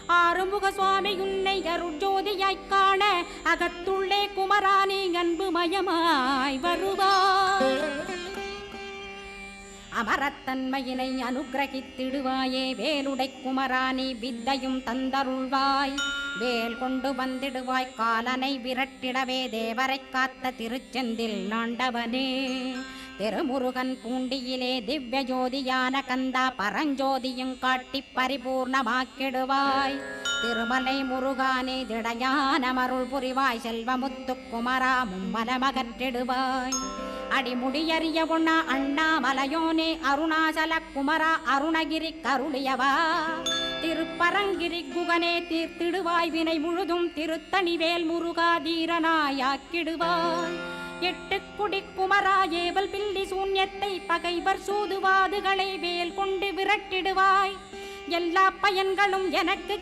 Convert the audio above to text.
ஆறுமுக சுவாமி உன்னை அருட்ஜோதியாய்க் காண அகத்துள்ளே குமரானி அன்புமயமாய் வருவாய். அமரத்தன்மையினை அனுகிரகித்திடுவாயே வேலுடை குமரானி வித்தையும் தந்தருள்வாய். வேல் கொண்டு வந்திடுவாய் காலனை விரட்டிடவே தேவரை காத்த திருச்செந்தில் ஆண்டவனே. திருமுருகன் பூண்டியிலே திவ்ய ஜோதியான கந்தா பரஞ்சோதியும் காட்டி பரிபூர்ணமாக்கிடுவாய். திருமலை முருகானே திடையான மருள் புரிவாய் செல்வமுத்து குமரா மும்மலமகற்றிடுவாய். அடிமுடியறிய பொண்ணா அண்ணாமலையோனே அருணாசல குமரா அருணகிரி கருளியவா. திருப்பரங்கிரி குகனே தீர்த்திடுவாய் வினை முழுதும் திருத்தணிவேல் முருகா தீரனாயாக்கிடுவாய். எட்டுக்குடி குமரா ஏவல் பில்லி சூன்யத்தை பகைவர் சூதுவாதுகளை வேல் கொண்டு விரட்டிடுவாய். எல்லா பயன்களும் எனக்கு